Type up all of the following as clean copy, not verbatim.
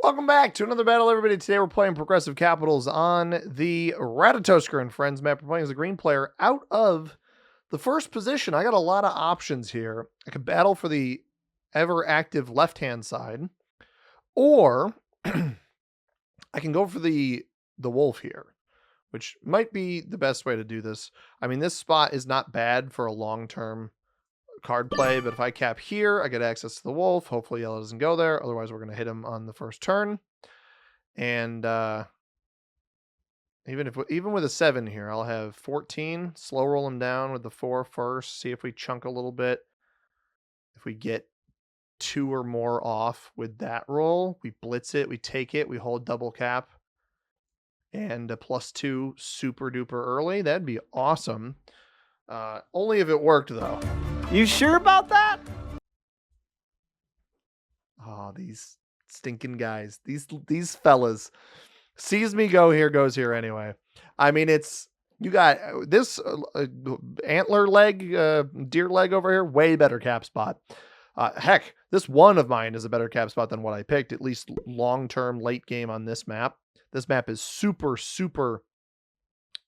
Welcome back to another battle, everybody. Today we're playing Progressive Capitals on the Ratatoskr and Friends map. We're playing as a green player out of the first position. I got a lot of options here. I could battle for the ever-active left-hand side, or I can go for the wolf here, which might be the best way to do this. I mean, this spot is not bad for a long-term card play, but if I cap here, I get access to the wolf. Hopefully yellow doesn't go there. Otherwise, we're going to hit him on the first turn. And even with a 7 here, I'll have 14. Slow roll him down with the 4 first. See if we chunk a little bit. If we get 2 or more off with that roll, we blitz it, we take it, we hold double cap. And a +2 super duper early. That'd be awesome. Only if it worked, though. You sure about that? Oh, these stinking guys. These fellas. Sees me go here, goes here anyway. I mean, you got this antler leg, deer leg over here, way better cap spot. Heck, this one of mine is a better cap spot than what I picked, at least long-term late game on this map. This map is super, super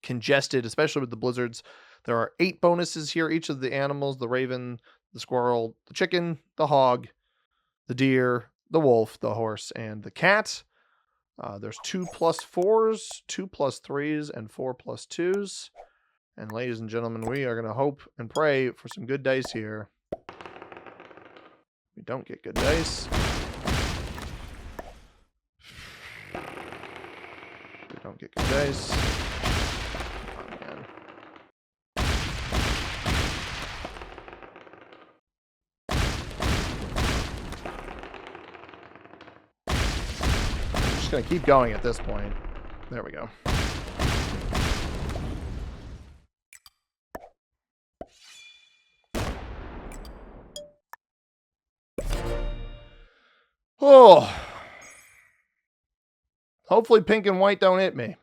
congested, especially with the blizzards. There are 8 bonuses here. Each of the animals, the raven, the squirrel, the chicken, the hog, the deer, the wolf, the horse, and the cat. There's 2 +4s, 2 +3s, and 4 +2s. And ladies and gentlemen, we are going to hope and pray for some good dice here. We don't get good dice. We don't get good dice. Oh, man. I'm just going to keep going at this point. There we go. Oh. Hopefully pink and white don't hit me.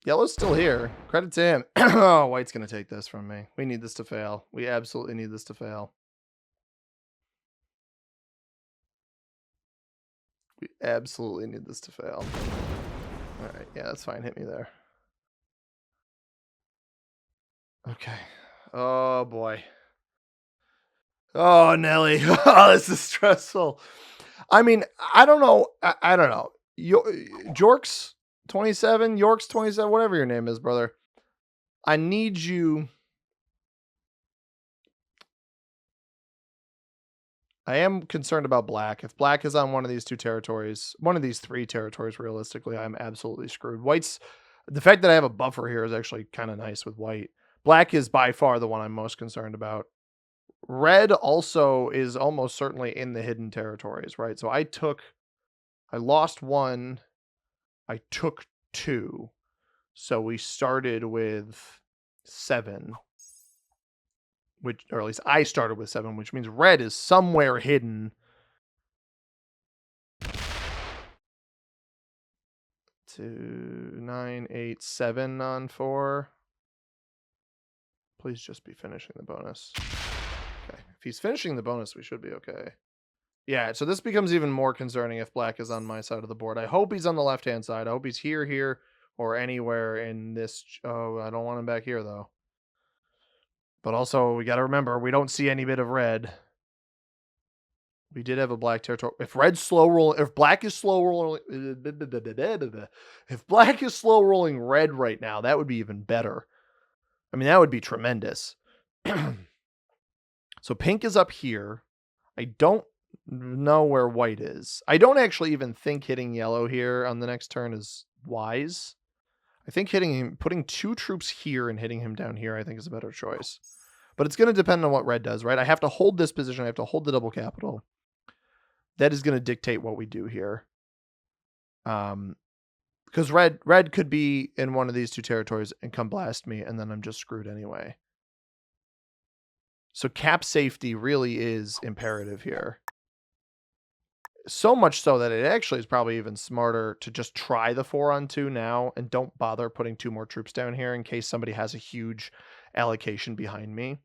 Yellow's still here. Credit to him. Oh, white's going to take this from me. We need this to fail. We absolutely need this to fail. We absolutely need this to fail. All right. Yeah, that's fine. Hit me there. Okay. Oh, boy. Oh, Nelly. Oh, this is stressful. I mean, I don't know. I don't know. Jorks 27, Yorks 27, whatever your name is, brother. I need you. I am concerned about black. If black is on one of these 2 territories, one of these 3 territories, realistically, I'm absolutely screwed. White's, the fact that I have a buffer here is actually kind of nice with white. Black is by far the one I'm most concerned about. Red also is almost certainly in the hidden territories, right? So I lost 1. I took 2. So we started with 7. Or at least I started with 7, which means red is somewhere hidden. 2, 9, 8, 7 on 4. Please just be finishing the bonus. Okay. If he's finishing the bonus, we should be okay. Yeah, so this becomes even more concerning if black is on my side of the board. I hope he's on the left-hand side. I hope he's here, or anywhere in this. Oh, I don't want him back here, though. But also, we got to remember, we don't see any bit of red. We did have a black territory. If black is slow rolling, if black is slow rolling red right now, that would be even better. I mean, that would be tremendous. So pink is up here. I don't know where white is. I don't actually even think hitting yellow here on the next turn is wise. I think putting 2 troops here and hitting him down here, I think is a better choice. But it's going to depend on what red does, right? I have to hold this position. I have to hold the double capital. That is going to dictate what we do here. Because red could be in one of these 2 territories and come blast me, and then I'm just screwed anyway. So cap safety really is imperative here. So much so that it actually is probably even smarter to just try the 4-on-2 now and don't bother putting 2 more troops down here in case somebody has a huge allocation behind me.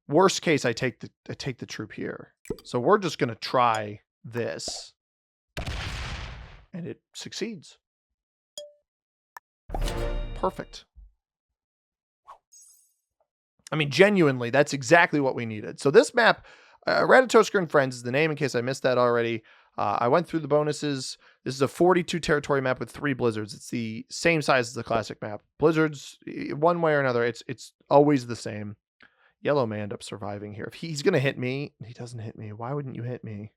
Worst case, I take the troop here. So we're just gonna try this. And it succeeds. Perfect. I mean, genuinely, that's exactly what we needed. So this map, Ratatoskr and Friends is the name in case I missed that already. I went through the bonuses. This is a 42 territory map with 3 blizzards. It's the same size as the classic map. Blizzards, one way or another, it's always the same. Yellow may end up surviving here. If he's going to hit me, he doesn't hit me. Why wouldn't you hit me?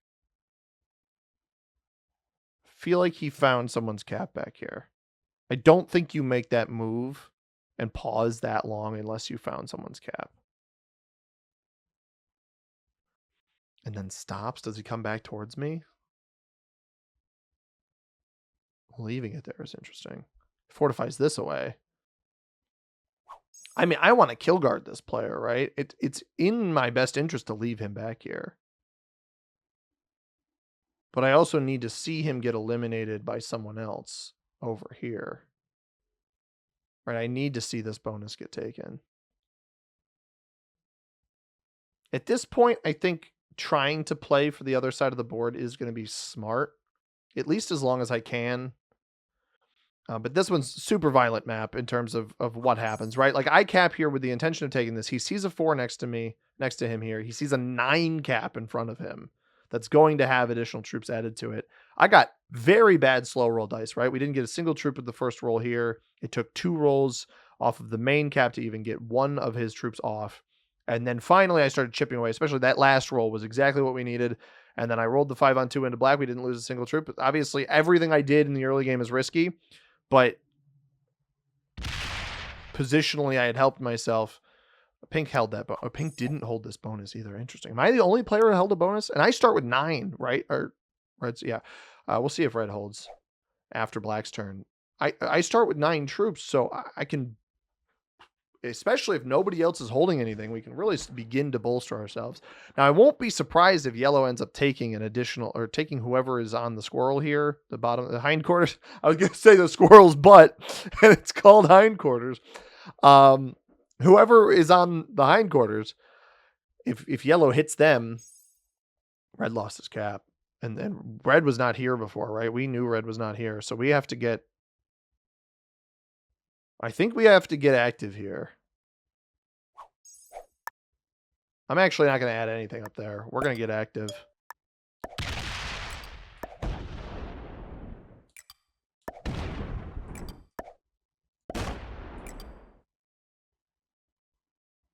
Feel like he found someone's cap back here. I don't think you make that move and pause that long unless you found someone's cap. And then stops. Does he come back towards me? Leaving it there is interesting. Fortifies this away. I mean, I want to kill guard this player, right? It's in my best interest to leave him back here. But I also need to see him get eliminated by someone else over here. Right, I need to see this bonus get taken. At this point, I think trying to play for the other side of the board is going to be smart, at least as long as I can. But this one's super violent map in terms of what happens, right? Like I cap here with the intention of taking this. He sees a 4 next to him here. He sees a 9 cap in front of him that's going to have additional troops added to it. I got very bad slow roll dice, right? We didn't get a single troop with the first roll here. It took 2 rolls off of the main cap to even get one of his troops off. And then finally I started chipping away, especially that last roll was exactly what we needed. And then I rolled the 5-on-2 into black. We didn't lose a single troop. But obviously everything I did in the early game is risky. But positionally, I had helped myself. Pink held that bonus. Pink didn't hold this bonus either. Interesting. Am I the only player who held a bonus? And I start with 9, right? Or Red's, yeah. We'll see if Red holds after Black's turn. I start with 9 troops, so I can, especially if nobody else is holding anything, we can really begin to bolster ourselves. Now, I won't be surprised if yellow ends up taking an additional, or taking whoever is on the squirrel here, the bottom, the hindquarters. I was going to say the squirrel's butt, and it's called hindquarters. Whoever is on the hindquarters, if yellow hits them, red lost his cap. And then red was not here before, right? We knew red was not here. So we have to get, I think we have to get active here. I'm actually not going to add anything up there. We're going to get active.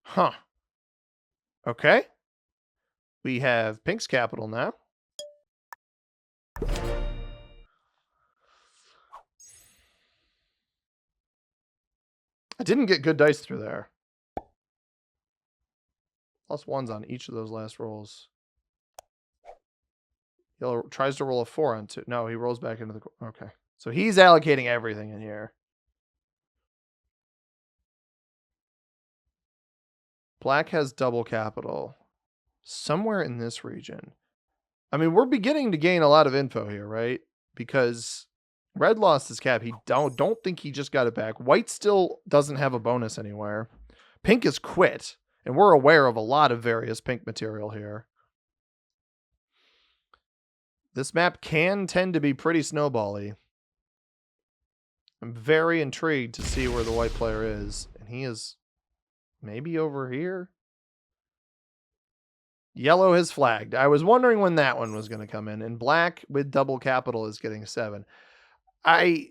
Huh. Okay. We have Pink's capital now. I didn't get good dice through there. +1s on each of those last rolls. Yellow tries to roll a 4-on-2. No, he rolls back into the... Okay. So he's allocating everything in here. Black has double capital. Somewhere in this region. I mean, we're beginning to gain a lot of info here, right? Because red lost his cap. He don't think he just got it back. White still doesn't have a bonus anywhere. Pink is quit. And we're aware of a lot of various pink material here. This map can tend to be pretty snowbally. I'm very intrigued to see where the white player is. And he is maybe over here. Yellow has flagged. I was wondering when that one was going to come in. And black with double capital is getting 7. I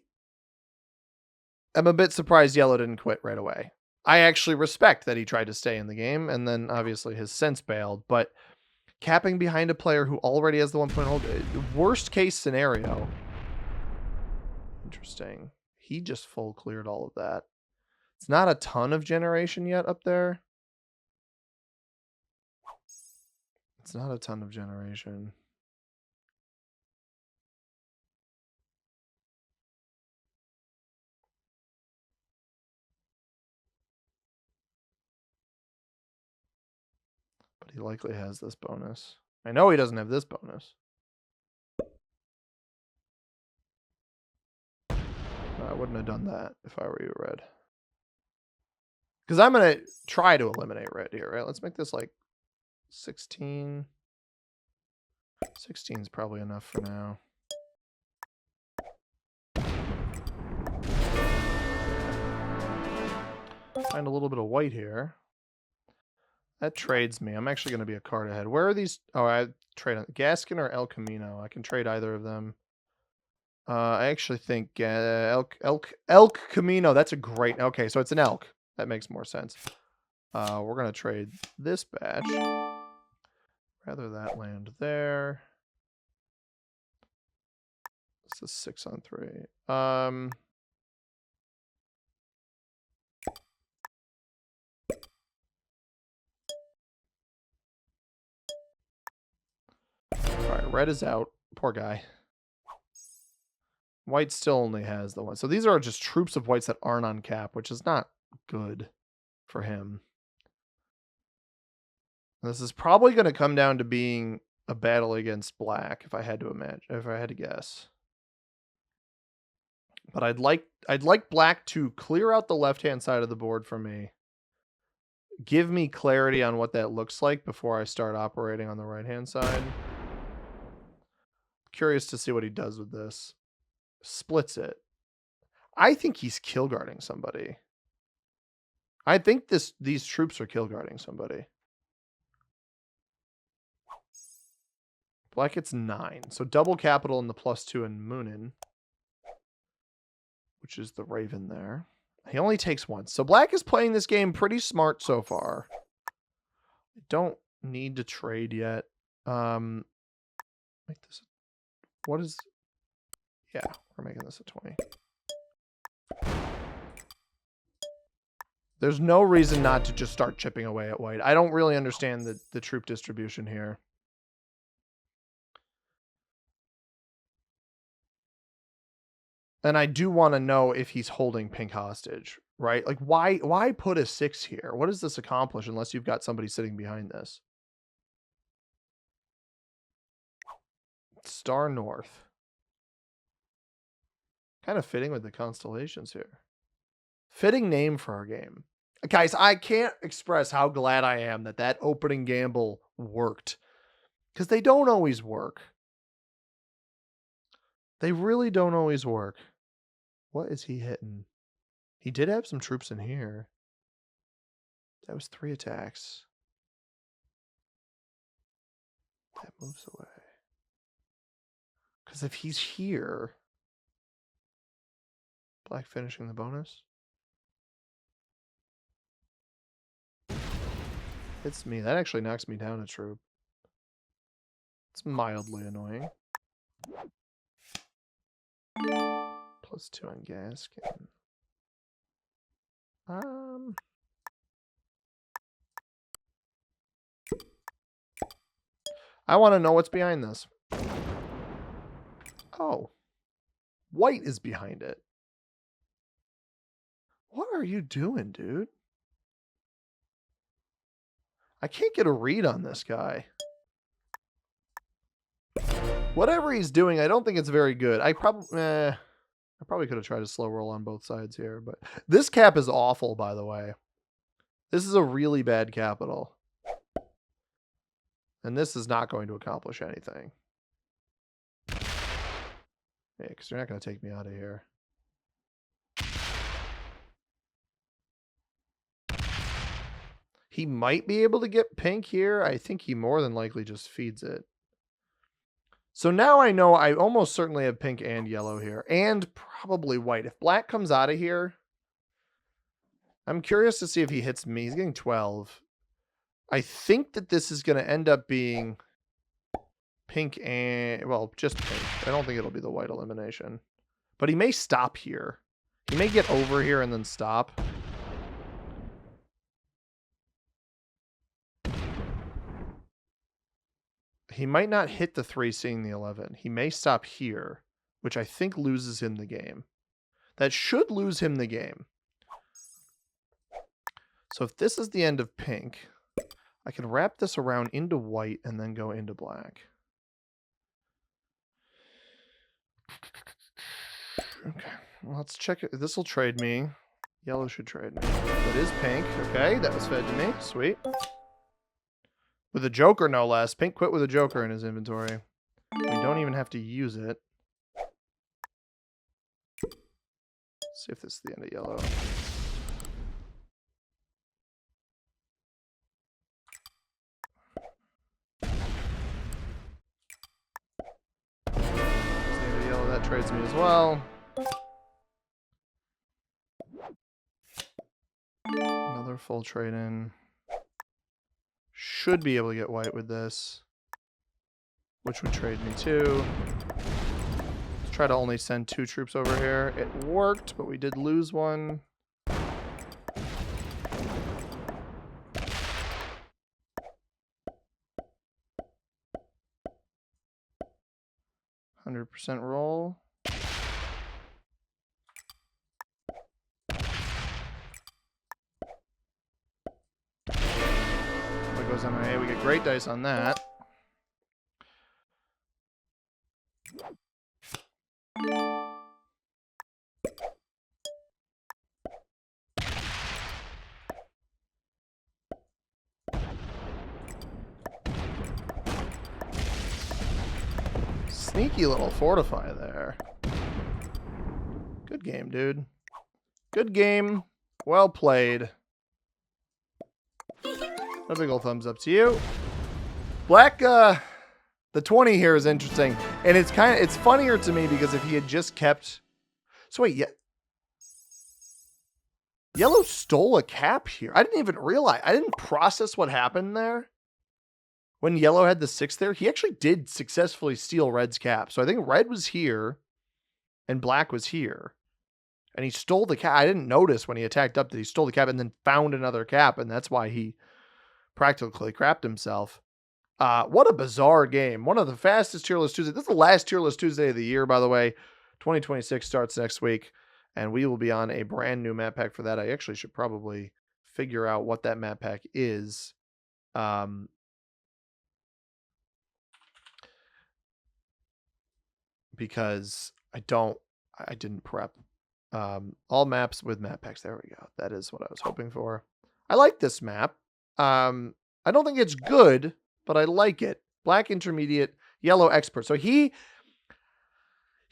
am a bit surprised yellow didn't quit right away. I actually respect that he tried to stay in the game, and then obviously his sense bailed, but capping behind a player who already has the 1-point hold, worst case scenario. Interesting. He just full cleared all of that. It's not a ton of generation yet up there. It's not a ton of generation. But he likely has this bonus. I know he doesn't have this bonus. I wouldn't have done that if I were you, red. Because I'm going to try to eliminate red here, right? Let's make this like 16. 16 is probably enough for now. Find a little bit of white here. That trades me. I'm actually going to be a card ahead. Where are these? Oh, I trade on Gaskin or El Camino. I can trade either of them. I actually think Elk Camino. That's a great. Okay, so it's an elk. That makes more sense. We're gonna trade this batch. Rather that land there. This is 6 on 3. Alright, red is out. Poor guy. White still only has the one. So these are just troops of whites that aren't on cap, which is not good for him. This is probably going to come down to being a battle against black, if I had to imagine, if I had to guess. But I'd like black to clear out the left-hand side of the board for me. Give me clarity on what that looks like before I start operating on the right-hand side. Curious to see what he does with this. Splits it. I think he's kill guarding somebody. I think these troops are kill guarding somebody. Black gets 9. So double capital in the +2 and Moonin, which is the Raven there. He only takes 1. So black is playing this game pretty smart so far. I don't need to trade yet. Make this. What is? Yeah, we're making this a 20. There's no reason not to just start chipping away at white. I don't really understand the troop distribution here. And I do want to know if he's holding pink hostage, right? Like, why put a 6 here? What does this accomplish unless you've got somebody sitting behind this? Star North. Kind of fitting with the constellations here. Fitting name for our game. Guys, I can't express how glad I am that that opening gamble worked. Because they don't always work. They really don't always work. What is he hitting? He did have some troops in here. That was 3 attacks. That moves away. Because if he's here... Black finishing the bonus. Hits me. That actually knocks me down a troop. It's mildly annoying. +2 on Gaskin. I want to know what's behind this. Oh. White is behind it. What are you doing, dude? I can't get a read on this guy. Whatever he's doing, I don't think it's very good. I probably could have tried a slow roll on both sides here, but this cap is awful, by the way. This is a really bad capital. And this is not going to accomplish anything. Yeah, because you're not going to take me out of here. He might be able to get pink here. I think he more than likely just feeds it. So now I know I almost certainly have pink and yellow here. And probably white. If black comes out of here, I'm curious to see if he hits me. He's getting 12. I think that this is going to end up being pink and... Well, just pink. I don't think it'll be the white elimination. But he may stop here. He may get over here and then stop. He might not hit the 3 seeing the 11. He may stop here, which I think loses him the game. That should lose him the game. So if this is the end of pink, I can wrap this around into white and then go into black. Okay, well, let's check it. This will trade me. Yellow should trade me. That is pink. Okay, that was fed to me. Sweet. With a Joker, no less. Pink quit with a Joker in his inventory. We don't even have to use it. Let's see if this is the end of yellow. Yellow, that trades me as well. Another full trade in. Should be able to get white with this, which would trade me too. Let's try to only send 2 troops over here. It worked, but we did lose one. %, roll. What goes MIA? We get great dice on that. Sneaky little fortify there. Good game, dude. Good game. Well played. A big old thumbs up to you. Black, the 20 here is interesting. And it's funnier to me because if he had just kept... So wait, yeah. Yellow stole a cap here. I didn't even realize. I didn't process what happened there. When yellow had the 6 there, he actually did successfully steal red's cap. So I think red was here and black was here. And he stole the cap. I didn't notice when he attacked up that he stole the cap and then found another cap. And that's why he practically crapped himself. What a bizarre game. One of the fastest tier list Tuesdays. This is the last tier list Tuesday of the year, by the way. 2026 starts next week. And we will be on a brand new map pack for that. I actually should probably figure out what that map pack is. Because I didn't prep. All maps with map packs. There we go. That is what I was hoping for. I like this map. I don't think it's good, but I like it. Black intermediate, yellow expert. So he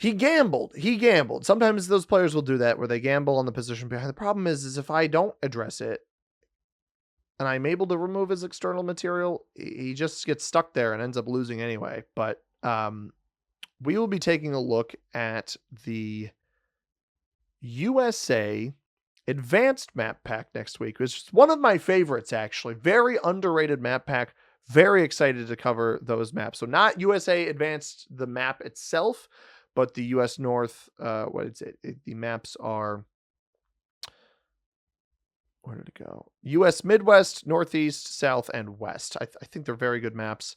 gambled. He gambled. Sometimes those players will do that where they gamble on the position behind. The problem is if I don't address it and I'm able to remove his external material, he just gets stuck there and ends up losing anyway. But we will be taking a look at the USA Advanced Map Pack next week, which is one of my favorites, actually. Very underrated map pack. Very excited to cover those maps. So not USA Advanced, the map itself, but the US North, what is it? The maps are, where did it go? US Midwest, Northeast, South, and West. I think they're very good maps.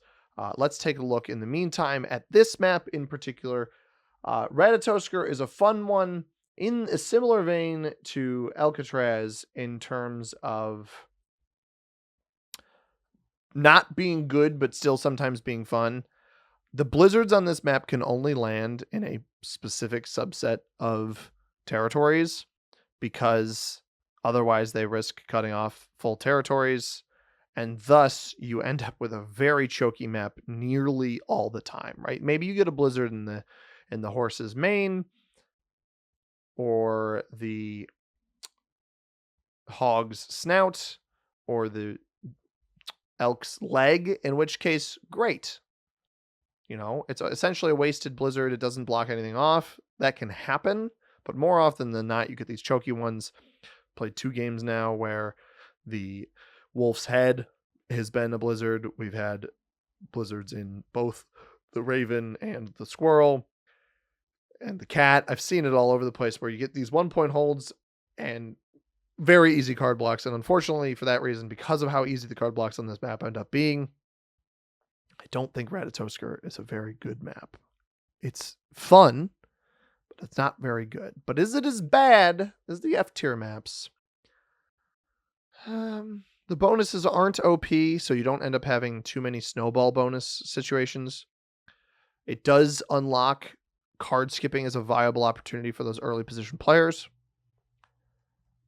Let's take a look in the meantime at this map in particular. Ratatoskr is a fun one in a similar vein to Alcatraz in terms of not being good, but still sometimes being fun. The blizzards on this map can only land in a specific subset of territories because otherwise they risk cutting off full territories. And thus you end up with a very choky map nearly all the time, right? Maybe you get a blizzard in the horse's mane or the hog's snout or the elk's leg, in which case, great. You know, it's essentially a wasted blizzard. It doesn't block anything off. That can happen, but more often than not, you get these choky ones. Played 2 games now where the wolf's head has been a blizzard. We've had blizzards in both the raven and the squirrel and the cat. I've seen it all over the place where you get these 1-point holds and very easy card blocks. And unfortunately for that reason, because of how easy the card blocks on this map end up being, I don't think Ratatoskr is a very good map. It's fun, but it's not very good. But is it as bad as the F tier maps? The bonuses aren't OP, so you don't end up having too many snowball bonus situations. It does unlock card skipping as a viable opportunity for those early position players.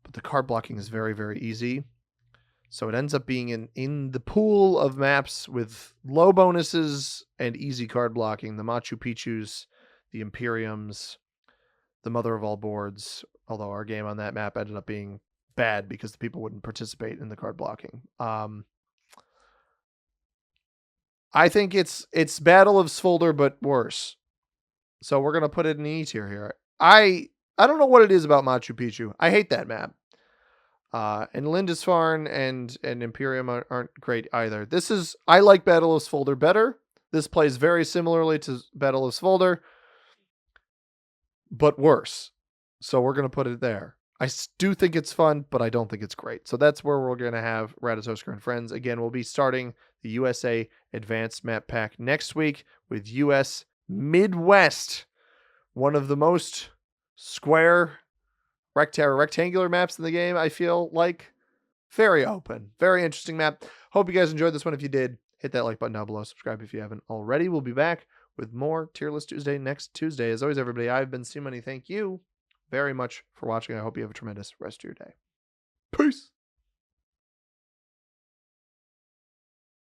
but the card blocking is very, very easy. So it ends up being in the pool of maps with low bonuses and easy card blocking. The Machu Picchu's, the Imperiums, the mother of all boards. Although our game on that map ended up being bad because the people wouldn't participate in the card blocking. I think it's Battle of Svolder, but worse. So we're gonna put it in E tier here. I don't know what it is about Machu Picchu. I hate that map. And Lindisfarne and Imperium aren't great either. I like Battle of Svolder better. This plays very similarly to Battle of Svolder, but worse. So we're going to put it there. I do think it's fun, but I don't think it's great. So that's where we're going to have Ratatoskr and Friends. Again, we'll be starting the USA Advanced Map Pack next week with US Midwest, one of the most square rectangular maps in the game. I feel like very open, very interesting map. Hope you guys enjoyed this one. If you did, hit that like button down below. Subscribe if you haven't already. We'll be back with more Tier List Tuesday next Tuesday. As always, everybody, I've been C Money. Thank you very much for watching. I hope you have a tremendous rest of your day.